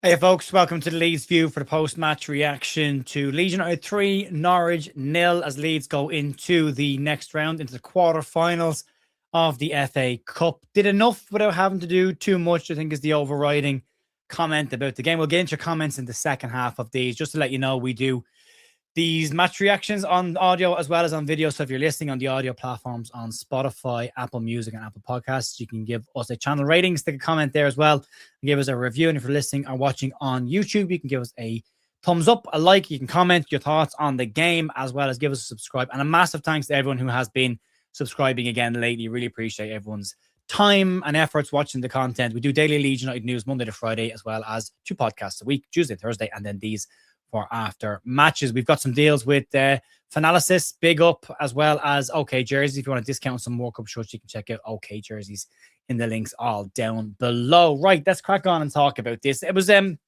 Hey folks, welcome to the Leeds View for the post-match reaction to Leeds United 3, Norwich 0 as Leeds go into the next round, into the quarter-finals of the FA Cup. Did enough without having to do too much, I think, is the overriding comment about the game. We'll get into your comments in the second half of these. Just to let you know, we do these match reactions on audio as well as on video. So if you're listening on the audio platforms on Spotify, Apple Music, and Apple Podcasts, you can give us a channel rating, stick a comment there as well, and give us a review. And if you're listening or watching on YouTube, you can give us a thumbs up, a like. You can comment your thoughts on the game as well as give us a subscribe. And a massive thanks to everyone who has been subscribing again lately. Really appreciate everyone's time and efforts watching the content. We do daily Leeds United news Monday to Friday, as well as 2 podcasts a week, Tuesday, Thursday, and then these for after matches. We've got some deals with Finalysis, Big Up, as well as OK Jerseys. If you want to discount some World Cup shirts, you can check out OK Jerseys in the links all down below. Right, let's crack on and talk about this. It was an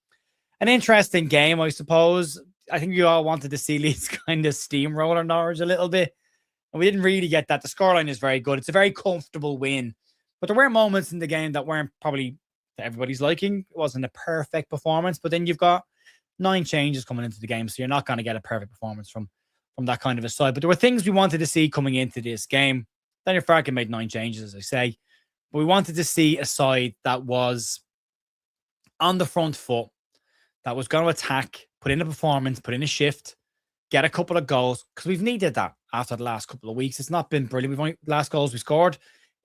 interesting game, I suppose. I think you all wanted to see Leeds kind of steamroller Norwich a little bit, and we didn't really get that. The scoreline is very good. It's a very comfortable win, but there were moments in the game that weren't probably to everybody's liking. It wasn't a perfect performance, but then you've got 9 changes coming into the game, so you're not going to get a perfect performance from that kind of a side. But there were things we wanted to see coming into this game. Daniel Farke made 9 changes, as I say. But we wanted to see a side that was on the front foot, that was going to attack, put in a performance, put in a shift, get a couple of goals, because we've needed that after the last couple of weeks. It's not been brilliant. We've only last goals we scored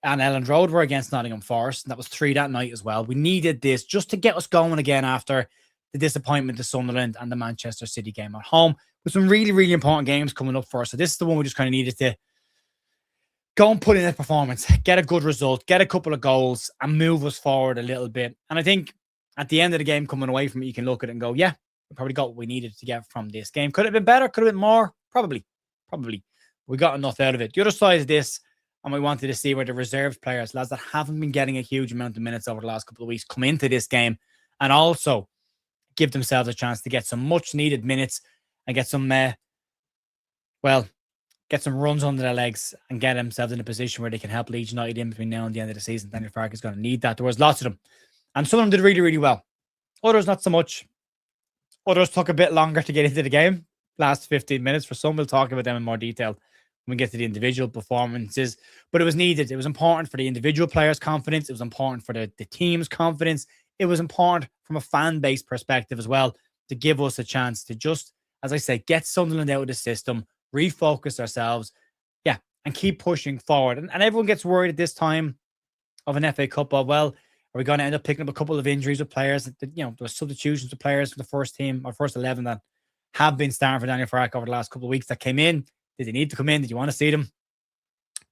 and Elland Road were against Nottingham Forest, and that was 3 that night as well. We needed this just to get us going again after the disappointment to Sunderland and the Manchester City game at home, with some really, really important games coming up for us. So this is the one we just kind of needed to go and put in a performance, get a good result, get a couple of goals, and move us forward a little bit. And I think at the end of the game, coming away from it, you can look at it and go, yeah, we probably got what we needed to get from this game. Could it have been better? Could it have been more? Probably. We got enough out of it. The other side of this, and we wanted to see where the reserve players, lads that haven't been getting a huge amount of minutes over the last couple of weeks, come into this game and also give themselves a chance to get some much needed minutes and get some, get some runs under their legs and get themselves in a position where they can help Leeds United in between now and the end of the season. Daniel Farke is going to need that. There was lots of them, and some of them did really, really well. Others not so much. Others took a bit longer to get into the game. Last 15 minutes for some. We'll talk about them in more detail when we get to the individual performances. But it was needed. It was important for the individual players' confidence. It was important for the team's confidence. It was important from a fan base perspective as well to give us a chance to just, as I say, get Sunderland out of the system, refocus ourselves, and keep pushing forward. And everyone gets worried at this time of an FA Cup. Well, are we going to end up picking up a couple of injuries with players? There were substitutions with players for the first team or first 11 that have been starting for Daniel Farke over the last couple of weeks that came in. Did they need to come in? Did you want to see them?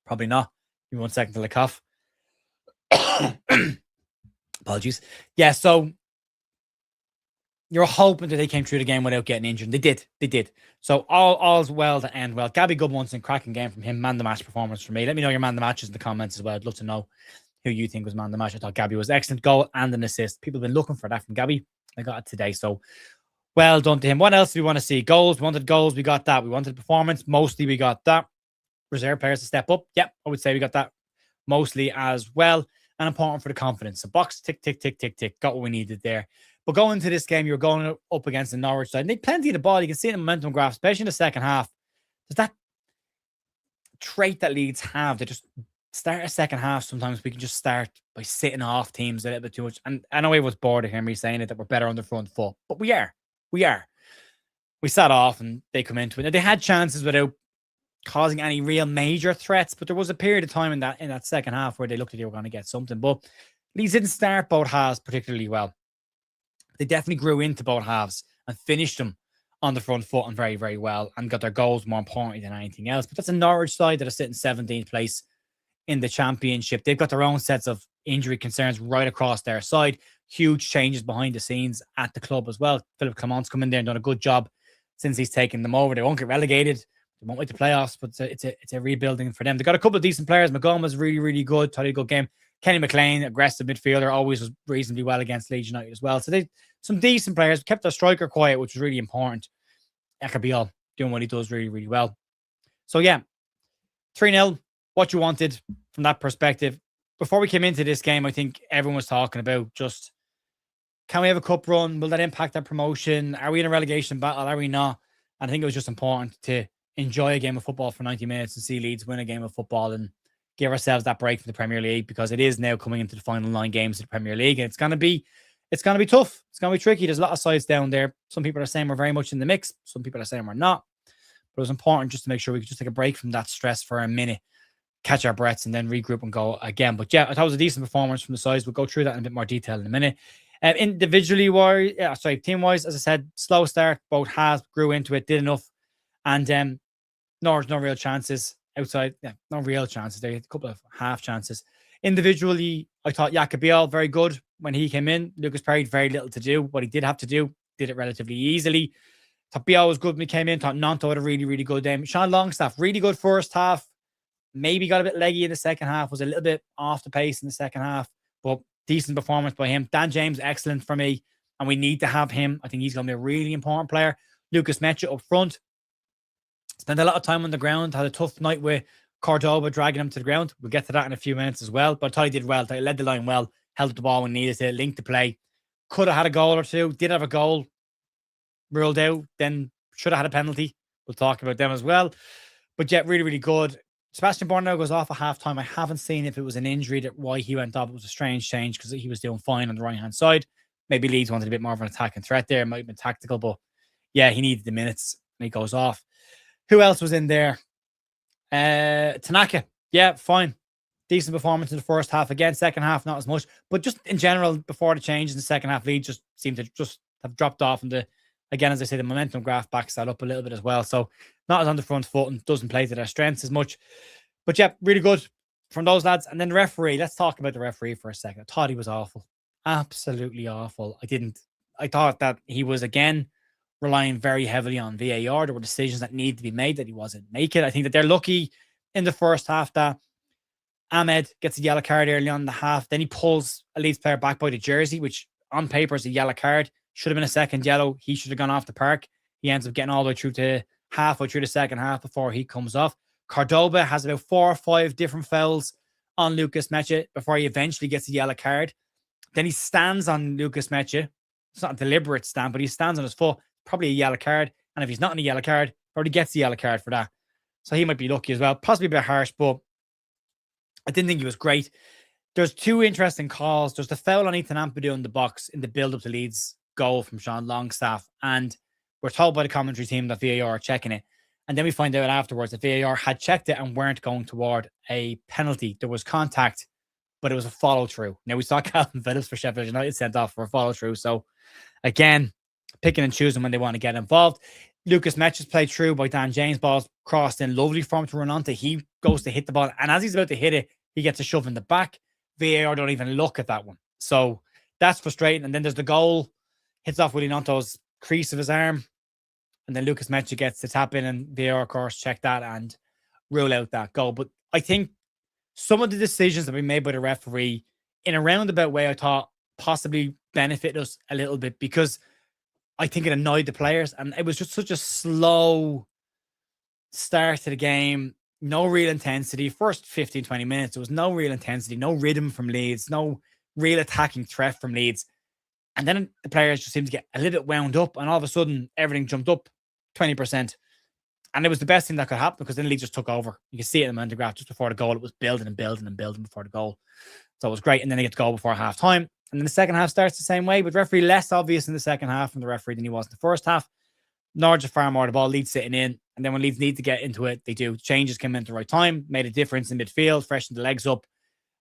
Probably not. Give me 1 second till I cough. Apologies. Yeah, so you're hoping that they came through the game without getting injured. They did. So all's well to end well. Gabby Goodwinson, cracking game from him. Man the match performance for me. Let me know your man the matches in the comments as well. I'd love to know who you think was man the match. I thought Gabby was excellent. Goal and an assist. People have been looking for that from Gabby. I got it today. So well done to him. What else do we want to see? Goals. We wanted goals. We got that. We wanted performance. Mostly we got that. Reserve players to step up. Yep, I would say we got that mostly as well. And important for the confidence. So box, tick, tick, tick, tick, tick. Got what we needed there. But going into this game, you're going up against the Norwich side. And they had plenty of the ball. You can see it in the momentum graph, especially in the second half. There's that trait that Leeds have. They just start a second half. Sometimes we can just start by sitting off teams a little bit too much. And I know everyone's bored of hearing me saying it, that we're better on the front foot. But we are. We sat off and they come into it. Now, they had chances without causing any real major threats, but there was a period of time in that second half where they looked like they were going to get something. But Leeds didn't start both halves particularly well. They definitely grew into both halves and finished them on the front foot and very, very well, and got their goals more importantly than anything else. But that's a Norwich side that are sitting 17th place in the championship. They've got their own sets of injury concerns right across their side. Huge changes behind the scenes at the club as well. Philip Clement's come in there and done a good job since he's taken them over. They won't get relegated. They won't make the playoffs, but it's a rebuilding for them. They've got a couple of decent players. McGowan's really, really good. Totally good game. Kenny McLean, aggressive midfielder, always was reasonably well against Leeds United as well. So they some decent players. Kept their striker quiet, which was really important. That could be all. doing what he does really, really well. So yeah, 3-0, what you wanted from that perspective. Before we came into this game, I think everyone was talking about just, can we have a cup run? Will that impact our promotion? Are we in a relegation battle? Are we not? And I think it was just important to enjoy a game of football for 90 minutes and see Leeds win a game of football and give ourselves that break from the Premier League, because it is now coming into the final 9 games of the Premier League, and it's going to be tough. It's going to be tricky. There's a lot of sides down there. Some people are saying we're very much in the mix. Some people are saying we're not. But it was important just to make sure we could just take a break from that stress for a minute, catch our breaths, and then regroup and go again. But yeah, I thought it was a decent performance from the sides. We'll go through that in a bit more detail in a minute. Team-wise, as I said, slow start. Both halves grew into it, did enough. And Norwich, no real chances outside. Yeah, no real chances. There, a couple of half chances. Individually, I thought Yacobiel very good when he came in. Lucas Perry, very little to do. What he did have to do, did it relatively easily. Thought Biel was good when he came in. Thought Nanto had a really, really good game. Sean Longstaff, really good first half. Maybe got a bit leggy in the second half. Was a little bit off the pace in the second half. But decent performance by him. Dan James, excellent for me. And we need to have him. I think he's going to be a really important player. Lucas Mecha up front. Spent a lot of time on the ground. Had a tough night with Cordoba dragging him to the ground. We'll get to that in a few minutes as well. But I thought he did well. He led the line well. Held up the ball when needed to. Linked the play. Could have had a goal or two. Did have a goal. Ruled out. Then should have had a penalty. We'll talk about them as well. But yeah, really, really good. Sebastian Bornau goes off at halftime. I haven't seen if it was an injury that why he went off. It was a strange change because he was doing fine on the right-hand side. Maybe Leeds wanted a bit more of an attacking threat there. It might have been tactical, but yeah, he needed the minutes and he goes off. Who else was in there? Tanaka. Yeah, fine. Decent performance in the first half. Again, second half, not as much. But just in general, before the change in the second half, Leeds just seemed to just have dropped off. And again, as I say, the momentum graph backs that up a little bit as well. So not as on the front foot and doesn't play to their strengths as much. But yeah, really good from those lads. And then the referee. Let's talk about the referee for a second. I thought he was awful. Absolutely awful. I thought that he was, again, relying very heavily on VAR. There were decisions that needed to be made that he wasn't making. I think that they're lucky in the first half that Ahmed gets a yellow card early on in the half. Then he pulls a Leeds player back by the jersey, which on paper is a yellow card. Should have been a second yellow. He should have gone off the park. He ends up getting all the way through to halfway through the second half before he comes off. Cordoba has about 4 or 5 different fouls on Lucas Mecha before he eventually gets a yellow card. Then he stands on Lucas Mecha. It's not a deliberate stand, but he stands on his foot. Probably a yellow card. And if he's not in a yellow card, probably gets the yellow card for that. So he might be lucky as well. Possibly a bit harsh, but I didn't think he was great. There's 2 interesting calls. There's the foul on Ethan Ampadu in the box in the build-up to Leeds goal from Sean Longstaff. And we're told by the commentary team that VAR are checking it. And then we find out afterwards that VAR had checked it and weren't going toward a penalty. There was contact, but it was a follow-through. Now, we saw Calvin Phillips for Sheffield United sent off for a follow-through. So, again, picking and choosing when they want to get involved. Lucas Metch played through by Dan James. Ball's crossed in. Lovely for him to run onto. He goes to hit the ball. And as he's about to hit it, he gets a shove in the back. VAR don't even look at that one. So, that's frustrating. And then there's the goal. Hits off Willie Nanto's crease of his arm. And then Lucas Mecha gets the tap in, and VAR, of course, check that and rule out that goal. But I think some of the decisions that we made by the referee in a roundabout way, I thought possibly benefit us a little bit, because I think it annoyed the players. And it was just such a slow start to the game. No real intensity. First 15, 20 minutes, there was no real intensity, no rhythm from Leeds, no real attacking threat from Leeds. And then the players just seemed to get a little bit wound up, and all of a sudden, everything jumped up 20%. And it was the best thing that could happen, because then Leeds just took over. You can see it in the momentum graph just before the goal. It was building and building and building before the goal. So it was great. And then they get to goal before half time. And then the second half starts the same way, but referee less obvious in the second half from the referee than he was in the first half. Norwich far more the ball, Leeds sitting in. And then when Leeds need to get into it, they do. Changes came in at the right time, made a difference in midfield, freshened the legs up,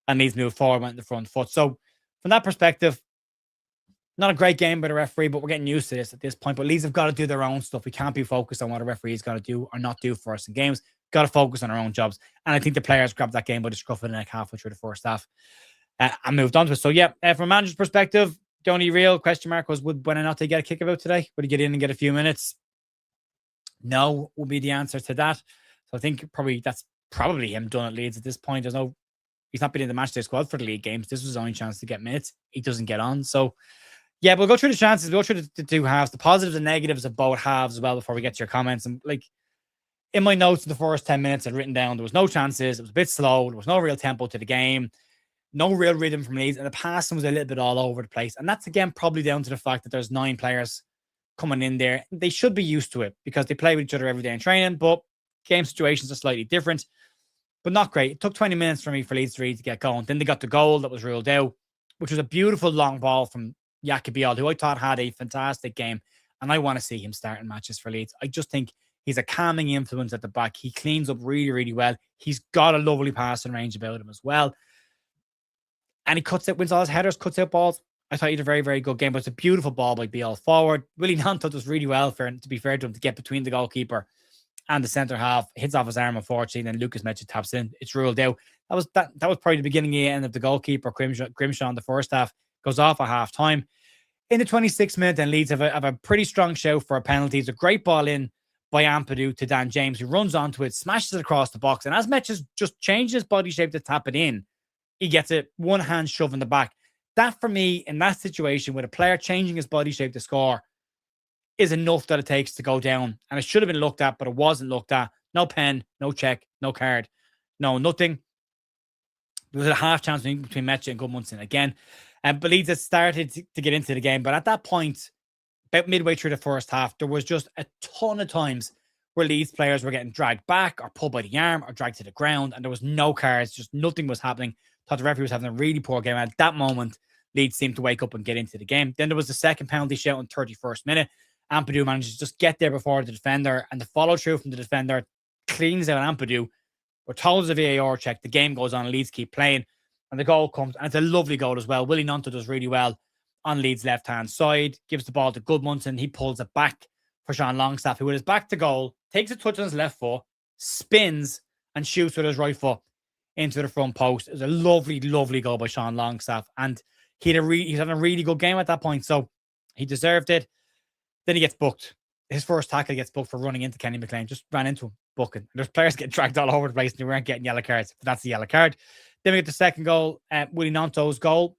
and Leeds moved forward, went in the front foot. So from that perspective, not a great game by the referee, but we're getting used to this at this point. But Leeds have got to do their own stuff. We can't be focused on what a referee's got to do or not do for us in games. Got to focus on our own jobs. And I think the players grabbed that game by the scruff of the neck halfway through the first half and moved on to it. So, yeah, from a manager's perspective, the only real question mark was, would Buonanotte get a kick about today? Would he get in and get a few minutes? No, will be the answer to that. So I think that's probably him done at Leeds at this point. He's not been in the matchday squad for the league games. This was his only chance to get minutes. He doesn't get on. So, Yeah, we'll go through the chances. We'll go through the two halves, the positives and negatives of both halves as well before we get to your comments. And like in my notes in the first 10 minutes, I'd written down there was no chances. It was a bit slow. There was no real tempo to the game, no real rhythm from Leeds. And the passing was a little bit all over the place. And that's, again, probably down to the fact that there's 9 players coming in there. They should be used to it because they play with each other every day in training. But game situations are slightly different, but not great. It took 20 minutes for me for Leeds 3 to get going. Then they got the goal that was ruled out, which was a beautiful long ball from Yacobiol, who I thought had a fantastic game. And I want to see him starting matches for Leeds. I just think he's a calming influence at the back. He cleans up really, really well. He's got a lovely passing range about him as well. And he cuts it, wins all his headers, cuts out balls. I thought he had a very, very good game, but it's a beautiful ball by Biel forward. Willie Nanto does really well to be fair to him, to get between the goalkeeper and the centre half. Hits off his arm, unfortunately, and then Lucas Metchett taps in. It's ruled out. That was probably the beginning and end of the goalkeeper, Grimshaw, in the first half. Goes off at half time. In the 26th minute, then Leeds have a pretty strong shout for a penalty. It's a great ball in by Ampadu to Dan James, who runs onto it, smashes it across the box. And as Metchett just changed his body shape to tap it in, he gets it one hand shove in the back. That, for me, in that situation, with a player changing his body shape to score, is enough that it takes to go down. And it should have been looked at, but it wasn't looked at. No pen, no check, no card, no nothing. There was a half chance between Metchett and Gudmundsson again. But Leeds had started to get into the game. But at that point, about midway through the first half, there was just a ton of times where Leeds players were getting dragged back or pulled by the arm or dragged to the ground. And there was no cards. Just nothing was happening. Thought the referee was having a really poor game. And at that moment, Leeds seemed to wake up and get into the game. Then there was the second penalty shout in 31st minute. Ampadu manages to just get there before the defender. And the follow through from the defender cleans out Ampadu. We're told there's a VAR check. The game goes on. Leeds keep playing. And the goal comes, and it's a lovely goal as well. Willie Nanto does really well on Leeds' left-hand side, gives the ball to Gudmundsson. He pulls it back for Sean Longstaff, who with his back to goal, takes a touch on his left foot, spins, and shoots with his right foot into the front post. It was a lovely, lovely goal by Sean Longstaff. And he's having a really good game at that point, so he deserved it. Then he gets booked. His first tackle gets booked for running into Kenny McLean. Just ran into him, booking. There's players getting dragged all over the place, and they weren't getting yellow cards. But that's the yellow card. Then we get the second goal. Willie Nanto's goal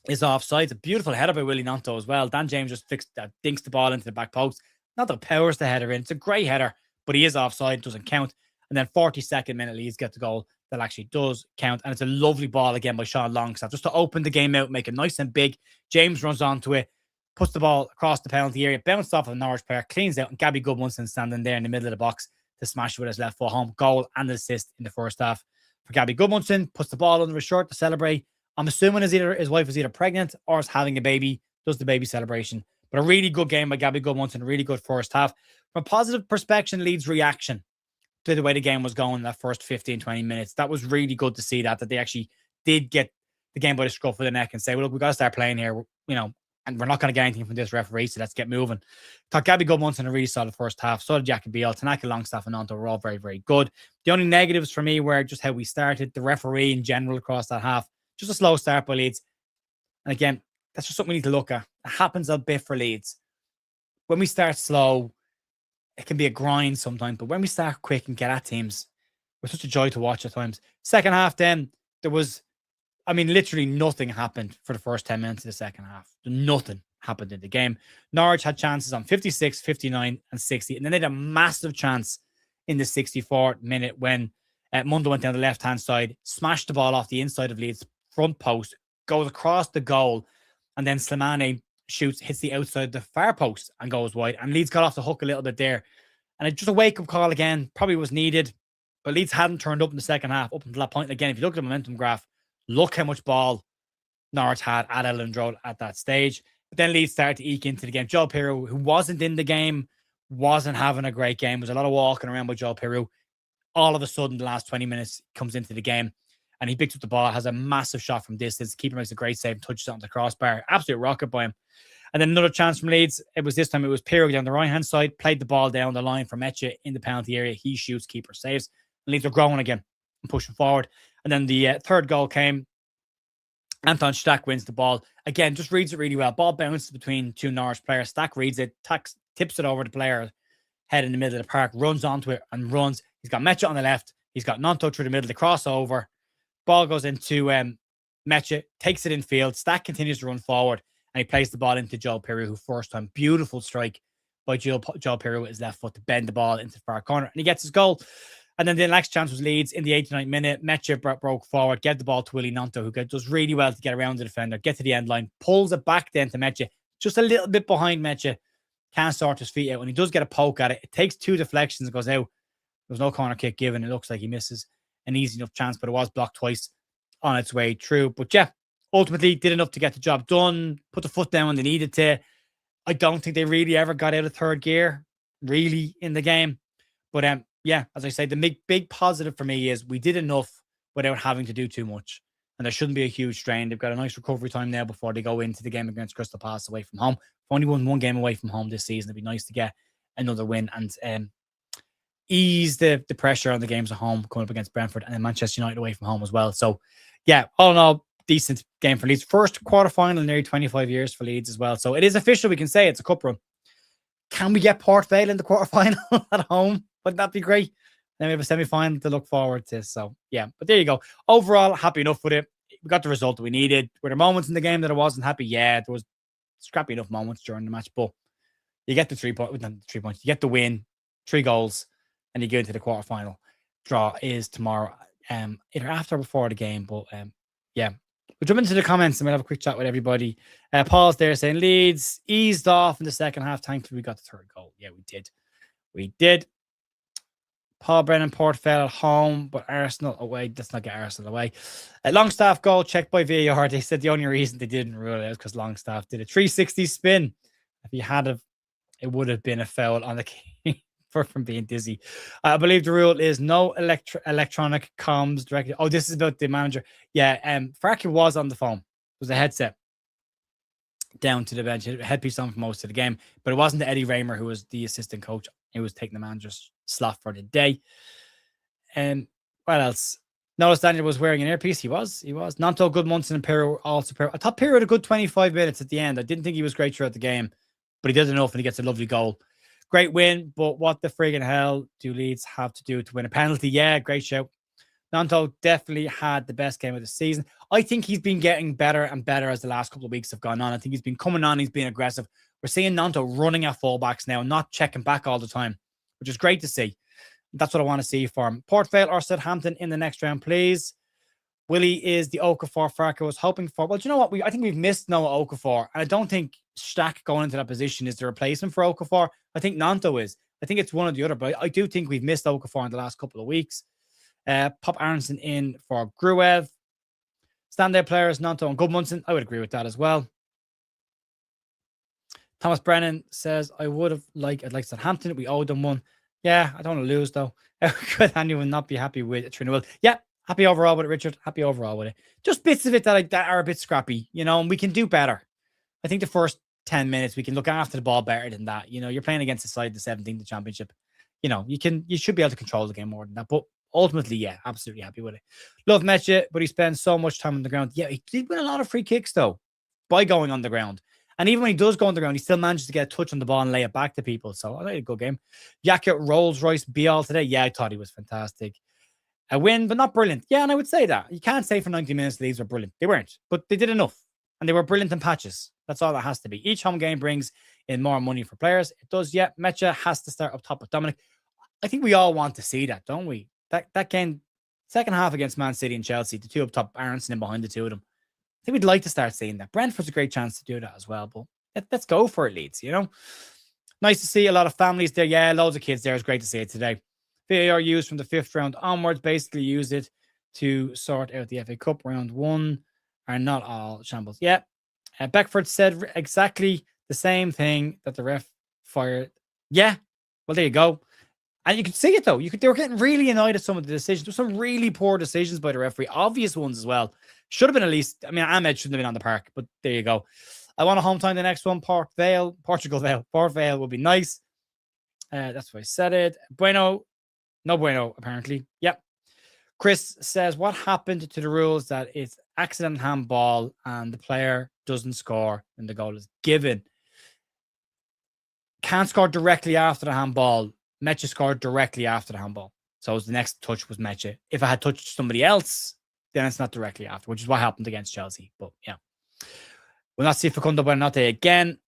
is offside. It's a beautiful header by Willie Nanto as well. Dan James just dinks the ball into the back post. Not that powers the header in. It's a great header, but he is offside. Doesn't count. And then 42nd minute, Leeds get the goal that actually does count. And it's a lovely ball again by Sean Longstaff, just to open the game out, make it nice and big. James runs onto it, puts the ball across the penalty area, bounced off of a Norwich player, cleans out, and Gabby Gudmundsson standing there in the middle of the box to smash it with his left foot home. Goal and assist in the first half for Gabby Gudmundsson. Puts the ball under his shirt to celebrate. I'm assuming his wife is either pregnant or is having a baby. Does the baby celebration. But a really good game by Gabby Gudmundsson. A really good first half. From a positive perspective, Leeds' reaction to the way the game was going in that first 15, 20 minutes. That was really good to see that they actually did get the game by the scruff of the neck and say, well, look, we've got to start playing here, and we're not going to get anything from this referee, so let's get moving. Thought Gabby Gudmundsson a really solid first half. So did Yacobiol, Tanaka, Longstaff, and Nanto were all very, very good. The only negatives for me were just how we started, the referee in general across that half. Just a slow start by Leeds. And again, that's just something we need to look at. It happens a bit for Leeds. When we start slow, it can be a grind sometimes, but when we start quick and get at teams, we're such a joy to watch at times. Second half, then, there was, literally nothing happened for the first 10 minutes of the second half. Nothing happened in the game. Norwich had chances on 56, 59, and 60, and then they had a massive chance in the 64th minute when Mundo went down the left-hand side, smashed the ball off the inside of Leeds' front post, goes across the goal, and then Slimani shoots, hits the outside of the far post and goes wide. And Leeds got off the hook a little bit there. And it's just a wake-up call again. Probably was needed. But Leeds hadn't turned up in the second half up until that point. Again, if you look at the momentum graph, look how much ball Norwich had at Elland Road at that stage. But then Leeds started to eke into the game. Joe Pirou, who wasn't in the game, wasn't having a great game. There was a lot of walking around by Joe Pirou. All of a sudden, the last 20 minutes, comes into the game. And he picks up the ball, has a massive shot from distance. The keeper makes a great save, touches it on the crossbar. Absolute rocket by him. And then another chance from Leeds. This time it was Pirou down the right-hand side, played the ball down the line for Metchett in the penalty area. He shoots, keeper saves. And Leeds are growing again and pushing forward. And then the third goal came. Anton Stack wins the ball. Again, just reads it really well. Ball bounces between two Norwich players. Stack reads it, tips it over the player, head in the middle of the park, runs onto it and runs. He's got Metchett on the left. He's got Nanto through the middle, the crossover. Ball goes into Metchett, takes it in field. Stack continues to run forward. and he plays the ball into Joe Peru, who first time, beautiful strike by Joe Peru with his left foot to bend the ball into the far corner, and he gets his goal. And then the next chance was Leeds in the 89th minute. Mecha broke forward, get the ball to Willie Nanto, who does really well to get around the defender, get to the end line, pulls it back then to Mecha, just a little bit behind Mecha, can't sort his feet out. When he does get a poke at it, it takes 2 deflections and goes out. There was no corner kick given. It looks like he misses an easy enough chance, but it was blocked twice on its way through. But yeah, ultimately did enough to get the job done, put the foot down when they needed to. I don't think they really ever got out of third gear, really, in the game. But yeah, as I say, the big positive for me is we did enough without having to do too much. And there shouldn't be a huge strain. They've got a nice recovery time now before they go into the game against Crystal Palace away from home. We've only won one game away from home this season. It'd be nice to get another win and ease the pressure on the games at home coming up against Brentford and then Manchester United away from home as well. So, yeah, all in all, decent game for Leeds. First quarterfinal in nearly 25 years for Leeds as well. So it is official. We can say it's a cup run. Can we get Port Vale in the quarterfinal at home? Wouldn't that be great? Then we have a semi-final to look forward to. So, yeah, but there you go. Overall, happy enough with it. We got the result that we needed. Were there moments in the game that I wasn't happy? Yeah, there was scrappy enough moments during the match, but you get the 3 points. Not 3 points. You get the win, 3 goals, and you go into the quarterfinal. Draw is tomorrow, either after or before the game. But yeah, we'll jump into the comments and we'll have a quick chat with everybody. Paul's there saying Leeds eased off in the second half. Thankfully, we got the 3rd goal. Yeah, we did. We did. Paul Brennan, Port Vale at home, but Arsenal away. Let's not get Arsenal away. Longstaff goal checked by VAR. They said the only reason they didn't rule it out because Longstaff did a 360 spin. If he had it would have been a foul on the keeper from being dizzy. I believe the rule is no electronic comms directly. Oh, this is about the manager. Yeah, Farke was on the phone. It was a headset down to the bench. It had headpiece on for most of the game, but it wasn't Eddie Raymer who was the assistant coach. He was taking the manager's slot for the day. And what else? Notice Daniel was wearing an earpiece. He was. Nanto, good Munson and Pirro also. I thought Pirro had a good 25 minutes at the end. I didn't think he was great throughout the game, but he did enough and he gets a lovely goal. Great win, but what the friggin' hell do Leeds have to do to win a penalty? Yeah, great shout. Nanto definitely had the best game of the season. I think he's been getting better and better as the last couple of weeks have gone on. I think he's been coming on. He's been aggressive. We're seeing Nanto running at fullbacks now, not checking back all the time, which is great to see. That's what I want to see for him. Port Vale or Southampton in the next round, please. Willie is the Okafor Farke was hoping for. Well, do you know what? I think we've missed Noah Okafor, and I don't think Stack going into that position is the replacement for Okafor. I think Nanto is. I think it's one or the other, but I do think we've missed Okafor in the last couple of weeks. Pop Aronson in for Gruev. Standout players, Nanto and Gudmundsson. I would agree with that as well. Thomas Brennan says, I'd like Southampton. We owed them one. Yeah, I don't want to lose, though. Could anyone not be happy with it? Well, yeah, happy overall with it, Richard. Happy overall with it. Just bits of it that are a bit scrappy, and we can do better. I think the first 10 minutes, we can look after the ball better than that. You're playing against the side, the 17th championship. You should be able to control the game more than that. But ultimately, yeah, absolutely happy with it. Love Mecha, but he spends so much time on the ground. Yeah, he did win a lot of free kicks, though, by going on the ground. And even when he does go on the ground, he still manages to get a touch on the ball and lay it back to people. So I like a good game. Yaka Rolls Royce Bial today. Yeah, I thought he was fantastic. A win, but not brilliant. Yeah, and I would say that. You can't say for 90 minutes Leeds were brilliant. They weren't, but they did enough. And they were brilliant in patches. That's all that has to be. Each home game brings in more money for players. It does, yeah. Mecha has to start up top with Dominic. I think we all want to see that, don't we? That game, second half against Man City and Chelsea, the two up top, Aronson in behind the two of them. I think we'd like to start seeing that. Brentford's a great chance to do that as well, but let's go for it, Leeds, Nice to see a lot of families there. Yeah, loads of kids there. It's great to see it today. VAR used from the 5th round onwards, basically used it to sort out the FA Cup. Round 1 are not all shambles. Yeah, Beckford said exactly the same thing that the ref fired. Yeah, well, there you go. And you could see it, though. They were getting really annoyed at some of the decisions. There were some really poor decisions by the referee. Obvious ones as well. Should have been at least... Ahmed shouldn't have been on the park, but there you go. I want a home time the next one. Port Vale would be nice. That's why I said it. Bueno. No bueno, apparently. Yep. Chris says, what happened to the rules that it's accident handball and the player doesn't score when the goal is given? Can't score directly after the handball. Mecha scored directly after the handball. So the next touch was Mecha. If I had touched somebody else, then it's not directly after, which is what happened against Chelsea. But yeah. We'll not see Facundo Buonanotte again.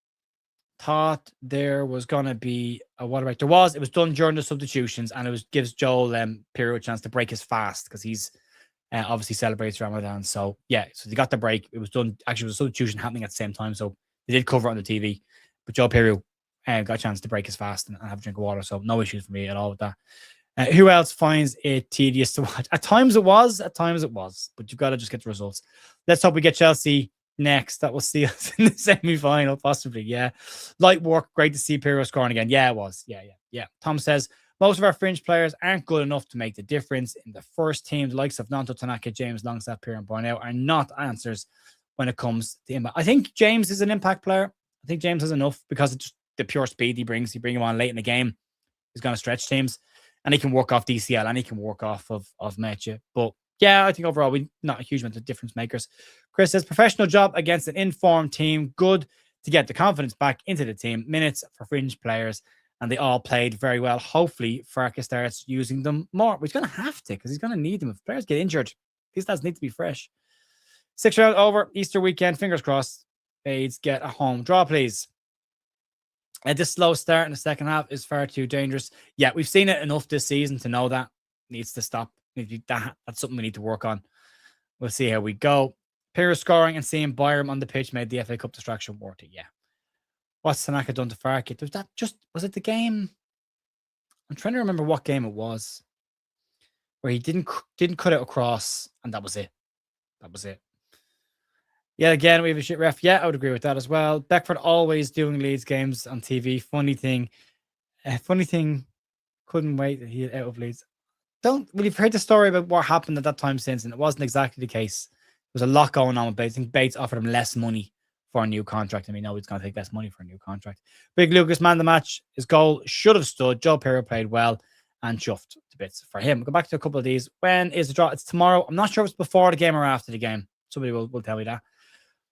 Thought there was going to be a water break. There was. It was done during the substitutions, and it gives Joel Pirro a chance to break his fast because he's obviously celebrates Ramadan. So, yeah, so they got the break. It was done. Actually, it was a substitution happening at the same time. So they did cover it on the TV. But Joe Pirro got a chance to break his fast and have a drink of water. So no issues for me at all with that. Who else finds it tedious to watch? At times it was. But you've got to just get the results. Let's hope we get Chelsea next. That will see us in the semi-final, possibly. Yeah. Light work. Great to see Pirro scoring again. Yeah, it was. Yeah. Tom says, most of our fringe players aren't good enough to make the difference in the first team. The likes of Nanto, Tanaka, James, Longstaff, Pirro, and Barnell are not answers when it comes to impact. I think James is an impact player. I think James has enough because of just the pure speed he brings. You bring him on late in the game, he's going to stretch teams, and he can work off DCL and he can work off of Meche. But yeah, I think overall we're not a huge amount of difference makers. Chris says, professional job against an informed team. Good to get the confidence back into the team. Minutes for fringe players, and they all played very well. Hopefully, Farke starts using them more. He's going to have to because he's going to need them. If players get injured, these lads need to be fresh. 6th round over, Easter weekend. Fingers crossed. Spades get a home draw, please. This slow start in the second half is far too dangerous. Yeah, we've seen it enough this season to know that needs to stop. That's something we need to work on. We'll see how we go. Pirro scoring and seeing Byram on the pitch made the FA Cup distraction worth it. Yeah. What's Tanaka done to Farke? Was it the game? I'm trying to remember what game it was where he didn't cut it across, and that was it. Yeah, again, we have a shit ref. Yeah, I would agree with that as well. Beckford always doing Leeds games on TV. Funny thing, couldn't wait that he out of Leeds. You've heard the story about what happened at that time since, and it wasn't exactly the case. There was a lot going on with Bates. I think Bates offered him less money for a new contract. I mean, no, he's going to take less money for a new contract. Big Lucas, man of the match. His goal should have stood. Joe Pirro played well and chuffed to bits for him. We'll go back to a couple of these. When is the draw? It's tomorrow. I'm not sure if it's before the game or after the game. Somebody will tell me that.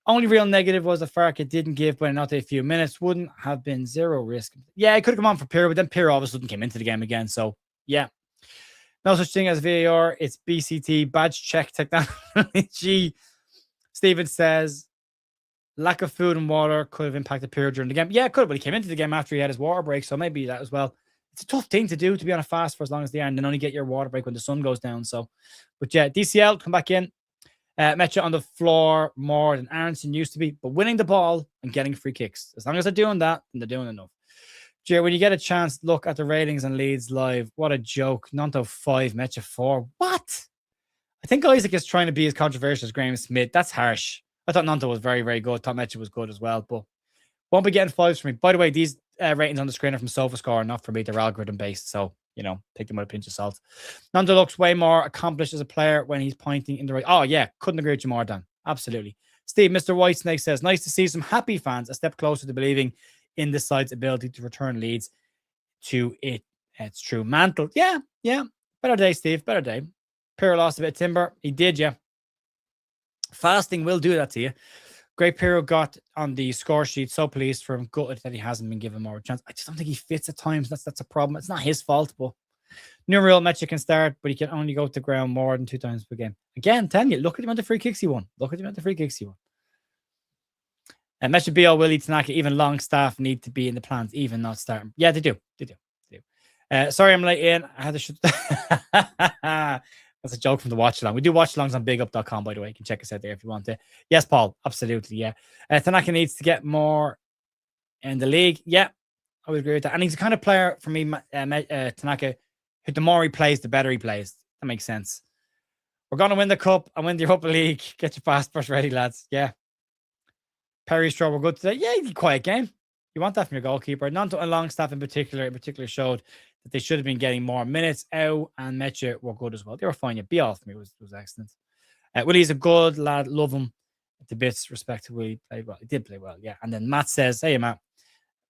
Only real negative was that Farke didn't give Buonanotte a few minutes. Wouldn't have been zero risk. Yeah, it could have come on for Pirro, but then Pirro obviously didn't come into the game again. So, yeah. No such thing as VAR. It's BCT, badge check technology. Steven says, lack of food and water could have impacted Pirro during the game. Yeah, it could have, but he came into the game after he had his water break, so maybe that as well. It's a tough thing to do, to be on a fast for as long as they are, and then only get your water break when the sun goes down. So, but yeah, DCL, come back in. Mecha on the floor more than Aronson used to be, but winning the ball and getting free kicks. As long as they're doing that, then they're doing enough. Jay, when you get a chance, look at the ratings on Leeds Live. What a joke. Nanto 5, Mecha 4. What? I think Isaac is trying to be as controversial as Graham Smith. That's harsh. I thought Nanto was very, very good. Thought Mecha was good as well, but won't be getting 5s from me. By the way, these ratings on the screen are from SofaScore, not for me. They're algorithm based, so take them with a pinch of salt. Nando looks way more accomplished as a player when he's pointing in the right. Oh, yeah. Couldn't agree with you more, Dan. Absolutely. Steve, Mr. Whitesnake says, nice to see some happy fans a step closer to believing in the side's ability to return Leeds to its true mantle. Yeah. Better day, Steve. Better day. Pirro lost a bit of timber. He did, yeah. Fasting will do that to you. Great Pirro got on the score sheet. So pleased for him. Gutted that he hasn't been given more chance. I just don't think he fits at times. That's a problem. It's not his fault, but numeral Mecha can start, but he can only go to the ground more than 2 times per game. Again, telling you, look at the amount of free kicks he won. And Mecha BL, Willie, Tanaka, even Longstaff need to be in the plans, even not starting. Yeah, they do. Sorry, I'm late in. I had to shoot. That's a joke from the watch along. We do watch alongs on bigup.com, by the way. You can check us out there if you want to. Yes, Paul. Absolutely. Yeah. Tanaka needs to get more in the league. Yeah, I would agree with that. And he's the kind of player for me, Tanaka, who the more he plays, the better he plays. That makes sense. We're going to win the cup and win the Europa League. Get your passports ready, lads. Yeah. Perry Straw, we're good today. Yeah, quiet game. You want that from your goalkeeper. Nanto and Longstaff in particular showed that they should have been getting more minutes. Ow and Mecha were good as well. They were fine. Yeah, Bial for me was excellent. Willie's a good lad. Love him to bits. Respect to Willie. Played well. He did play well, yeah. And then Matt says, hey, Matt,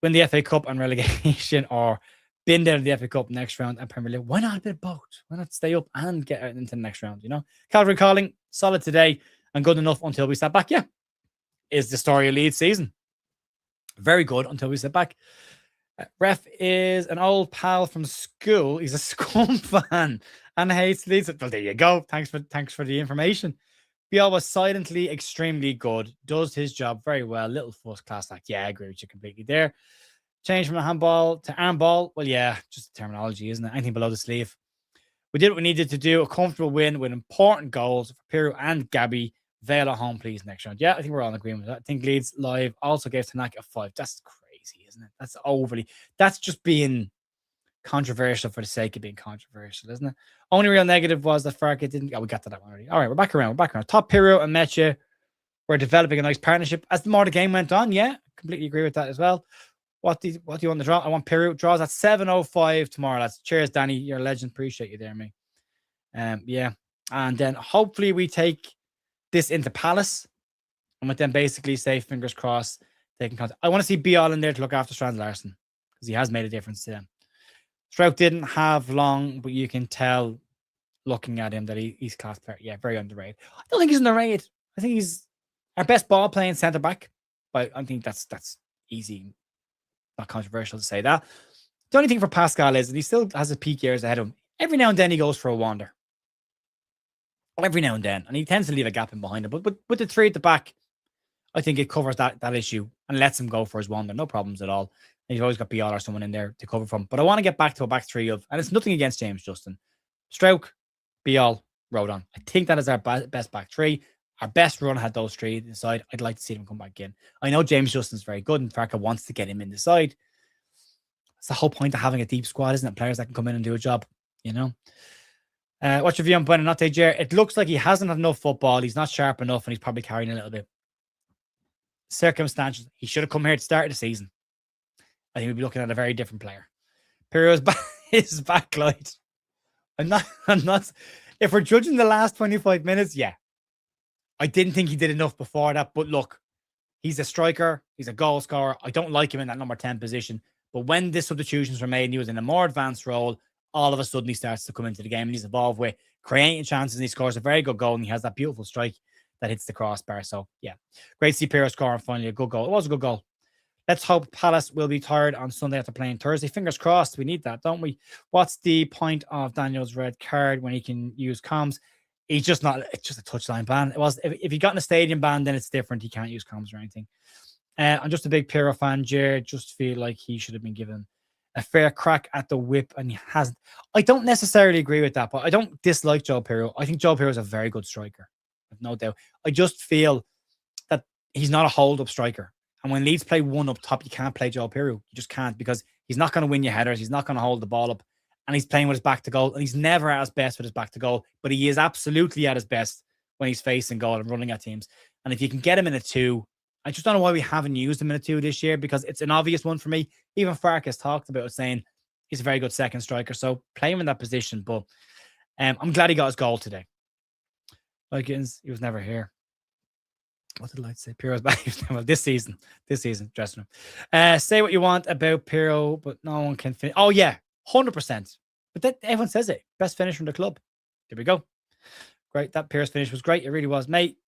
win the FA Cup and relegation or been there in the FA Cup next round and Premier League. Why not a bit of both? Why not stay up and get out into the next round, Calvary Calling, solid today and good enough until we step back. Yeah, is the story of Leeds season. Very good until we step back. Ref is an old pal from school. He's a Scum fan and hates Leeds. Well, there you go. Thanks for the information. Biel was silently extremely good. Does his job very well. Little first class act. Yeah, I agree with you completely there. Change from a handball to armball. Well, yeah, just terminology, isn't it? Anything below the sleeve. We did what we needed to do. A comfortable win with important goals for Piru and Gabby. Vale at home, please, next round. Yeah, I think we're all in agreement with that. I think Leeds Live also gave Tanaka a 5. That's crazy, isn't it? That's overly. That's just being controversial for the sake of being controversial, isn't it? Only real negative was that Farke didn't. Oh, we got to that one already. All right, we're back around. Top Piru and Mecha were developing a nice partnership as the more the game went on. Yeah, completely agree with that as well. What do you want to draw? I want Piru draws at 7:05 tomorrow. Lads. Cheers, Danny. You're a legend. Appreciate you there, mate. Yeah. And then hopefully we take this into Palace. And with them basically say, fingers crossed, they can contact. I want to see Bial in there to look after Strand Larson because he has made a difference to them. Strout didn't have long, but you can tell looking at him that he's class player. Yeah, very underrated. I don't think he's underrated. I think he's our best ball playing centre back. But I think that's easy. Not controversial to say that. The only thing for Pascal is that he still has a peak years ahead of him. Every now and then he goes for a wander. Every now and then. And he tends to leave a gap in behind him. But with the three at the back, I think it covers that issue and lets him go for his wander. No problems at all. And you've always got Bial or someone in there to cover from. But I want to get back to a back three of, and it's nothing against James Justin. Strouk, Bial, Rodon. I think that is our best back three. Our best run had those three inside. I'd like to see them come back in. I know James Justin's very good and Farke wants to get him in the side. It's the whole point of having a deep squad, isn't it? Players that can come in and do a job, you know. What's your view on Buonanotte, Jer? It looks like he hasn't had enough football. He's not sharp enough and he's probably carrying a little bit. Circumstances. He should have come here at the start of the season. I think we'd be looking at a very different player. Piro's back, his backlight. I'm not. If we're judging the last 25 minutes, yeah. I didn't think he did enough before that, but look, he's a striker. He's a goal scorer. I don't like him in that number 10 position. But when the substitutions were made and he was in a more advanced role, all of a sudden he starts to come into the game and he's involved with creating chances and he scores a very good goal and he has that beautiful strike that hits the crossbar. So, yeah, great to see Piro scoring finally a good goal. It was a good goal. Let's hope Palace will be tired on Sunday after playing Thursday. Fingers crossed. We need that, don't we? What's the point of Daniel's red card when he can use comms? He's just not. It's just a touchline ban. It was if he got in a stadium ban, then it's different. He can't use comms or anything. I'm just a big Piro fan, Jared. Just feel like he should have been given a fair crack at the whip, and he hasn't. I don't necessarily agree with that, but I don't dislike Joe Piro. I think Joe Piro is a very good striker, no doubt. I just feel that he's not a hold-up striker. And when Leeds play one up top, you can't play Joe Piro. You just can't because he's not going to win your headers. He's not going to hold the ball up. And he's playing with his back to goal. And he's never at his best with his back to goal. But he is absolutely at his best when he's facing goal and running at teams. And if you can get him in a 2, I just don't know why we haven't used him in a 2 this year because it's an obvious one for me. Even Farke has talked about it, saying he's a very good second striker. So play him in that position. But I'm glad he got his goal today. Like he was never here. What did I say? Piro's back this season, dressing room. Say what you want about Piro, but no one can finish. Oh yeah, 100%. But everyone says it. Best finish from the club. There we go. Great. That Piro's finish was great. It really was, mate.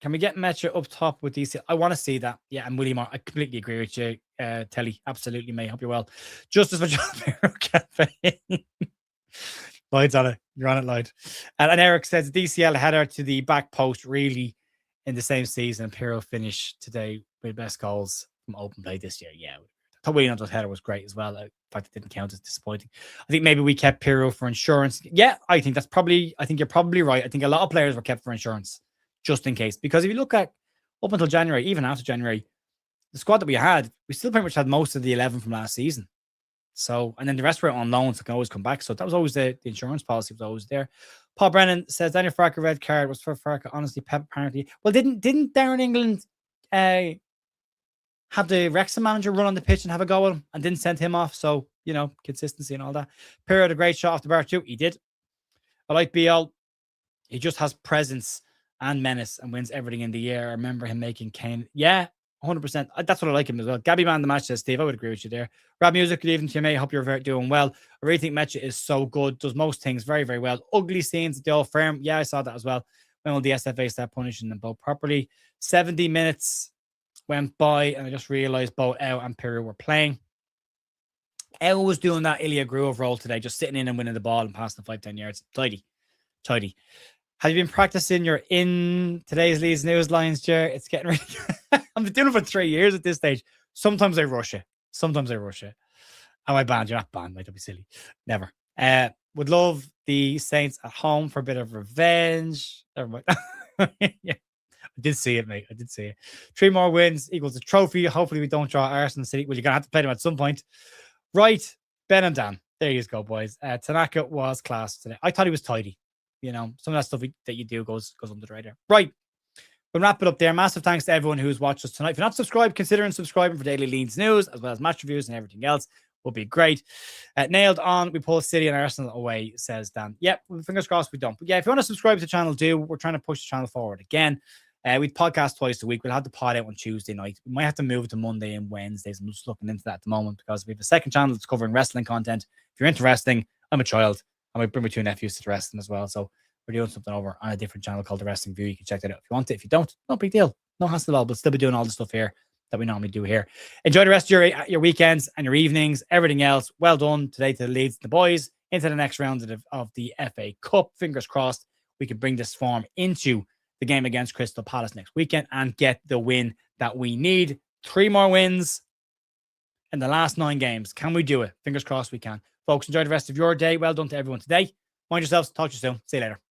Can we get Metro up top with DC? I want to see that. Yeah, and William, I completely agree with you, Telly. Absolutely, mate. Hope you're well. Justice for John Piro campaign. Lloyd's on it. You're on it, Lloyd. And Eric says DCL header to the back post really in the same season. Piro finished today with best goals from open play this year. Yeah. I thought Williams' header was great as well. In fact, it didn't count as disappointing. I think maybe we kept Piro for insurance. Yeah, I think you're probably right. I think a lot of players were kept for insurance just in case. Because if you look at up until January, even after January, the squad that we had, we still pretty much had most of the 11 from last season. So, and then the rest were on loans that can always come back. So that was always the insurance policy was always there. Paul Brennan says Daniel Farke red card was for Farke. Honestly, Pep apparently. Well, didn't Darren England have the Wrexham manager run on the pitch and have a go at him and didn't send him off? So, you know, consistency and all that. Piro had a great shot off the bar too. He did. I like BL. He just has presence and menace and wins everything in the air. I remember him making Kane. Yeah, 100%. That's what I like him as well. Gabby Man the match says, Steve, I would agree with you there. Rap Music, good evening to you, mate. Hope you're doing well. I really think Mecha is so good. Does most things very, very well. Ugly scenes at the old firm. Yeah, I saw that as well. When will the SFA start punishing them both properly? 70 minutes went by and I just realized both El and Piro were playing. El was doing that Ilya Gruev role today, just sitting in and winning the ball and passing the 5-10 yards. Tidy. Have you been practicing your in today's Leeds news lines, Jer? It's getting really I've been doing it for 3 years at this stage. Sometimes I rush it. Am I banned? You're not banned, mate. Don't be silly. Never. Would love the Saints at home for a bit of revenge. Never mind. Yeah. I did see it, mate. I did see it. 3 more wins equals a trophy. Hopefully we don't draw Arsenal City. Well, you're going to have to play them at some point. Right. Ben and Dan. There you go, boys. Tanaka was class today. I thought he was tidy. You know, some of that stuff that you do goes under the radar. Right. We'll wrap it up there. Massive thanks to everyone who's watched us tonight. If you're not subscribed, consider subscribing for daily Leeds news, as well as match reviews and everything else. Will be great. Nailed on. We pull City and Arsenal away, says Dan. Yep, fingers crossed we don't. But yeah, if you want to subscribe to the channel, do. We're trying to push the channel forward again. We podcast twice a week. We'll have the pod out on Tuesday night. We might have to move it to Monday and Wednesdays. I'm just looking into that at the moment because we have a second channel that's covering wrestling content. If you're into wrestling, I'm a child. I might bring my 2 nephews to the wrestling as well. So we're doing something over on a different channel called The Wrestling View. You can check that out if you want it. If you don't, no big deal. No hassle at all. But still be doing all the stuff here that we normally do here. Enjoy the rest of your weekends and your evenings. Everything else, well done today to the Leeds, the boys, into the next round of the FA Cup. Fingers crossed we can bring this form into the game against Crystal Palace next weekend and get the win that we need. 3 more wins in the last 9 games. Can we do it? Fingers crossed we can. Folks, enjoy the rest of your day. Well done to everyone today. Mind yourselves. Talk to you soon. See you later.